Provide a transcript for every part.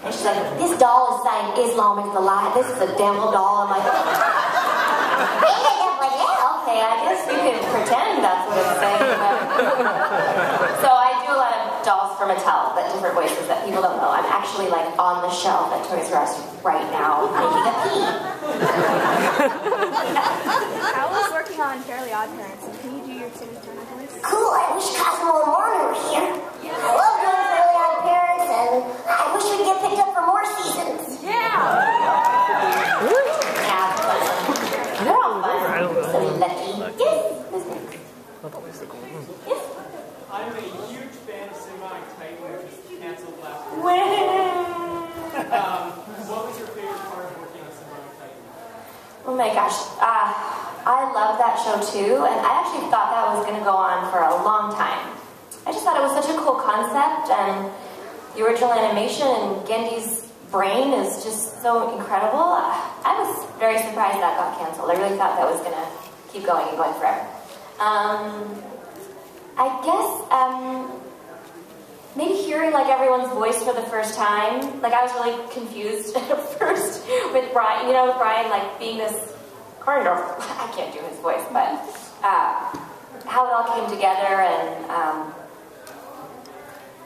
And she's like, this doll is saying Islam is the lie. This is a devil doll. I'm like, yeah, okay, I guess you can pretend that's what it's saying. So I do a lot of dolls for Mattel, but different voices that people don't know. I'm actually like on the shelf at Toys R Us right now making a pee. I was working on Fairly Odd Parents, and can you do your Timmy Turner voice? Cool, I wish Cosmo and Warner were here. I love doing Fairly Odd Parents, and I wish we'd get picked up for more seasons. Yeah! They're all fun. So lucky. Yes. Yes. I'm a huge fan of Cinematic Titan, which was canceled last year. What was your favorite part of working on Cinematic Titan? Oh my gosh. I love that show too, and I actually thought that was going to go on for a long time. I just thought it was such a cool concept, and the original animation and Gendy's brain is just so incredible. I was very surprised that got canceled. I really thought that was going to keep going and going forever. I guess maybe hearing like everyone's voice for the first time. Like I was really confused at first with Brian, you know, with Brian like being this corn dog. I can't do his voice, but how it all came together, and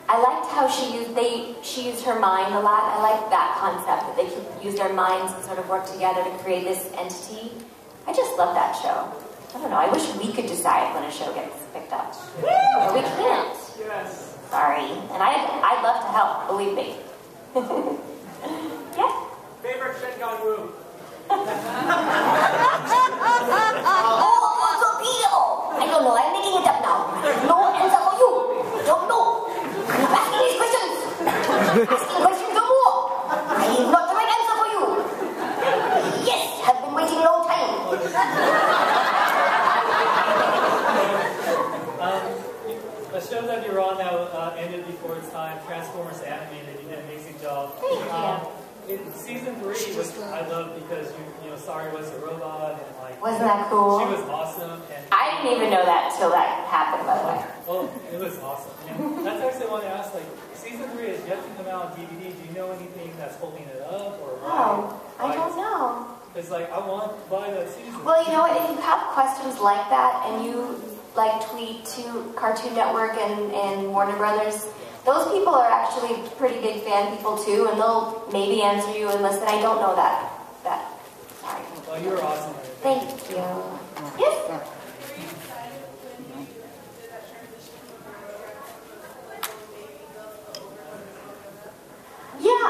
I liked how she used her mind a lot. I liked that concept, that they could use their minds and sort of work together to create this entity. I just love that show. I don't know, I wish we could decide when a show gets picked up. But we can't. Yes. Sorry. And I'd love to help, believe me. Yeah? Favorite Shengon Woo? Torpedo! I don't know, I'm making it up now. No answer for you. Don't know. I'm asking these questions. Asking questions no more. I have not the right answer for you. Yes, I've been waiting a long time. The show that you were on now ended before its time, Transformers Animated. You did an amazing job. Thank you. In season 3, which I loved because you know, Sari was a robot and like. Wasn't that cool? She was awesome. And I didn't even know that till that happened, by the way. well, it was awesome. And that's actually why I asked. Like, season 3 is yet to come out on DVD. Do you know anything that's holding it up or why? Oh, I don't know. Because like I want to buy that season. Well, you know what? If you have questions like that and you like tweet to Cartoon Network and Warner Brothers, those people are actually pretty big fan people too, and they'll maybe answer you and listen. I don't know that. Sorry. Well, you were awesome. Thank you. Yes? Yeah,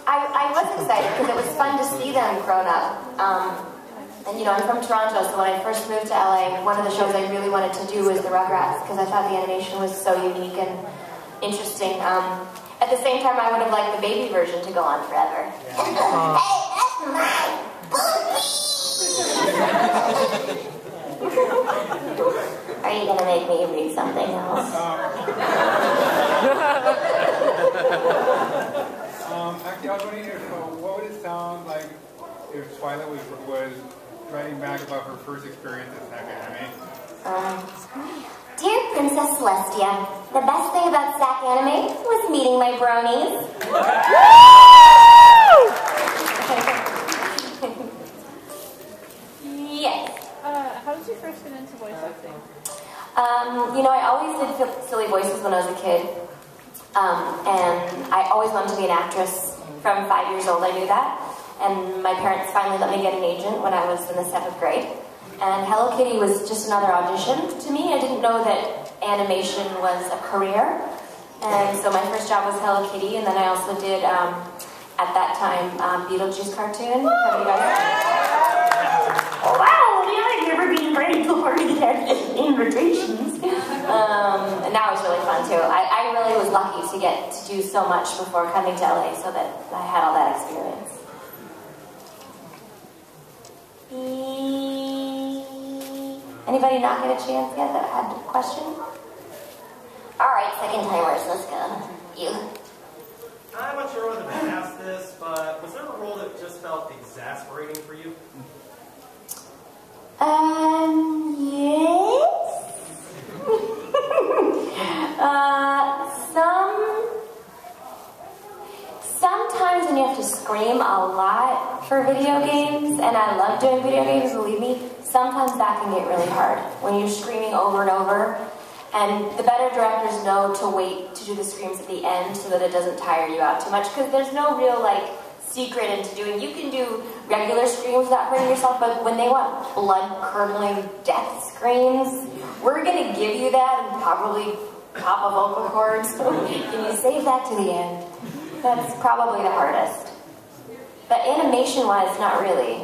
I was excited because it was fun to see them grown up. And you know, I'm from Toronto, so when I first moved to LA, one of the shows I really wanted to do was the Rugrats because I thought the animation was so unique and interesting. At the same time, I would have liked the baby version to go on forever. Yeah. Hey, that's my booby! Are you gonna make me read something else? Actually, I was wondering if, what would it sound like if Twilight was writing back about her first experience as Sacanime? Dear Princess Celestia, the best thing about Sacanime was meeting my bronies. Yes. How did you first get into voice acting? You know, I always did silly voices when I was a kid. And I always wanted to be an actress. From 5 years old, I knew that. And my parents finally let me get an agent when I was in the 7th grade. And Hello Kitty was just another audition to me. I didn't know that animation was a career. And so my first job was Hello Kitty, and then I also did, at that time, Beetlejuice cartoon. Have you guys? Oh, wow, I've never been invited to a party that had invitations. And that was really fun too. I really was lucky to get to do so much before coming to LA, so that I had all that experience. Anybody not get a chance yet that had a question? Alright, second timers, let's go. You. I'm not sure whether to ask this, but was there a role that just felt exasperating for you? Yes. Some to scream a lot for video games, and I love doing video games, believe me, sometimes that can get really hard when you're screaming over and over. And the better directors know to wait to do the screams at the end so that it doesn't tire you out too much, because there's no real, like, secret into doing. You can do regular screams without hurting yourself, but when they want blood-curdling death screams, we're going to give you that and probably pop a vocal cord. So can you save that to the end? That's probably the hardest. But animation-wise, not really.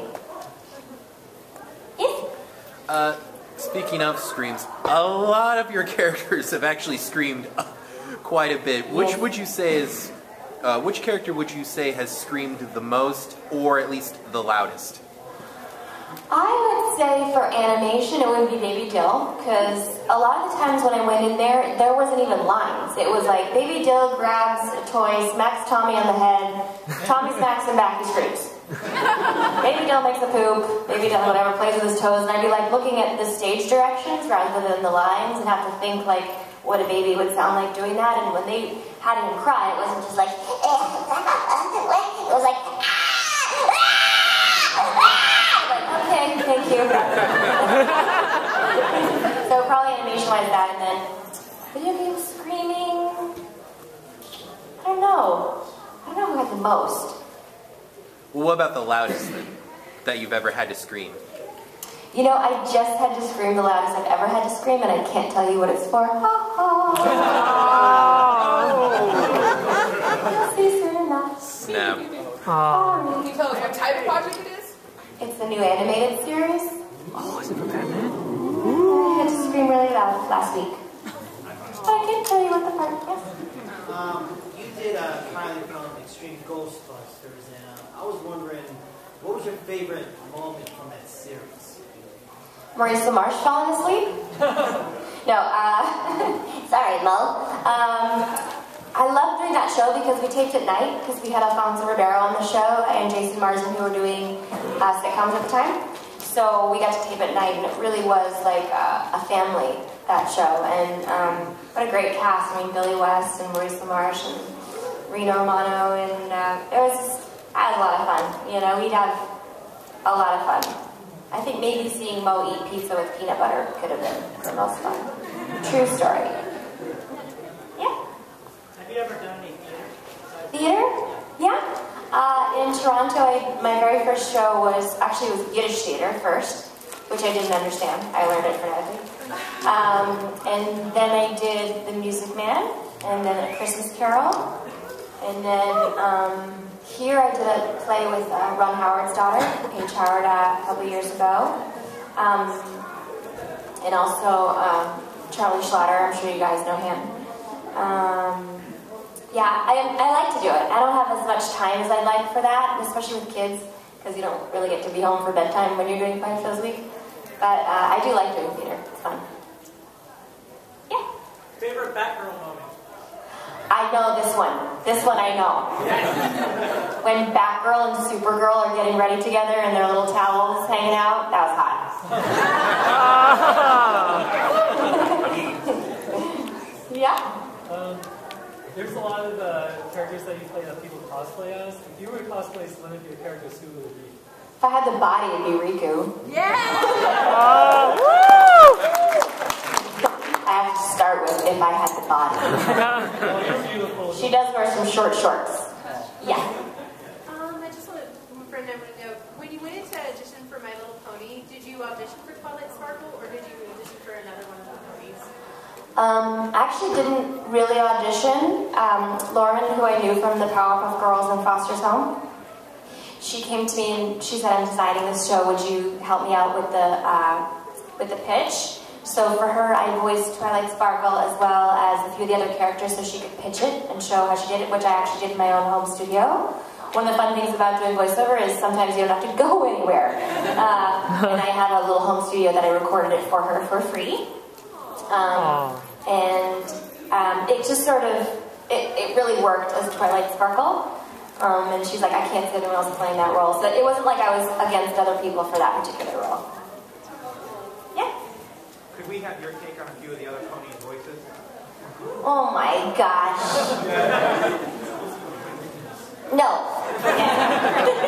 Yes? Speaking of screams, a lot of your characters have actually screamed quite a bit. Which would you say is, which character would you say has screamed the most, or at least the loudest? I would say for animation it would be Baby Dill, because a lot of the times when I went in there wasn't even lines. It was like, Baby Dill grabs a toy, smacks Tommy on the head, Tommy smacks him back, he screams. Baby Dill makes a poop, Baby Dill whatever, plays with his toes, and I'd be like looking at the stage directions rather than the lines and have to think like what a baby would sound like doing that. And when they had him cry, it wasn't just like, it was like, okay, thank you. So probably animation-wise that, and then video game screaming, I don't know who had the most. Well, what about the loudest then, that you've ever had to scream? You know, I just had to scream the loudest I've ever had to scream, and I can't tell you what it's for. Snap. Can you tell us what type of project it is? It's a new animated series. Oh, is it for Batman? I had to scream really loud last week. But I can't tell you what the part is. You did a pilot film, Extreme Ghostbusters, and I was wondering, what was your favorite moment from that series? Maurice LaMarche falling asleep? No, sorry, Mo. I loved doing that show because we taped at night, because we had Alfonso Ribeiro on the show and Jason Marsden, who were doing sitcoms at the time. So we got to tape at night, and it really was like a family, that show. And what a great cast. I mean, Billy West and Maurice LaMarche and Reno Romano, and I had a lot of fun. You know, we'd have a lot of fun. I think maybe seeing Mo eat pizza with peanut butter could have been the most fun. True story. Yeah. Have you ever done any theater? Theater? Yeah. In Toronto, my very first show was Yiddish theater first, which I didn't understand. I learned it phonetically. And then I did The Music Man, and then A Christmas Carol, and then here I did a play with Ron Howard's daughter, Paige Howard, a couple years ago, and also Charlie Schlatter. I'm sure you guys know him. Yeah, I like to do it. I don't have as much time as I'd like for that, especially with kids, because you don't really get to be home for bedtime when you're doing 5 shows a week. But I do like doing theater. It's fun. Yeah. Favorite Batgirl moment? I know this one. This one I know. When Batgirl and Supergirl are getting ready together in their little towels hanging out, that was hot. Yeah. There's a lot of characters that you play that people cosplay as. If you were to cosplay one of your characters, who would it be? If I had the body, it'd be Riku. Yeah! I have to start with if I had the body. Oh, you're beautiful. She does wear some short shorts. Yeah. I just want to, for a number to know, when you went into audition for My Little Pony, did you audition for Twilight Sparkle, or did you audition for another one of the ponies? I actually didn't really audition. Lauren, who I knew from the Powerpuff Girls and Foster's Home, she came to me and she said, I'm designing this show, would you help me out with the pitch? So for her, I voiced Twilight Sparkle as well as a few of the other characters so she could pitch it and show how she did it, which I actually did in my own home studio. One of the fun things about doing voiceover is sometimes you don't have to go anywhere. And I have a little home studio that I recorded it for her for free. It just sort of, it really worked as Twilight Sparkle. And she's like, I can't see anyone else playing that role. So it wasn't like I was against other people for that particular role. Yeah. Could we have your take on a few of the other pony voices? Oh my gosh. No. Yeah.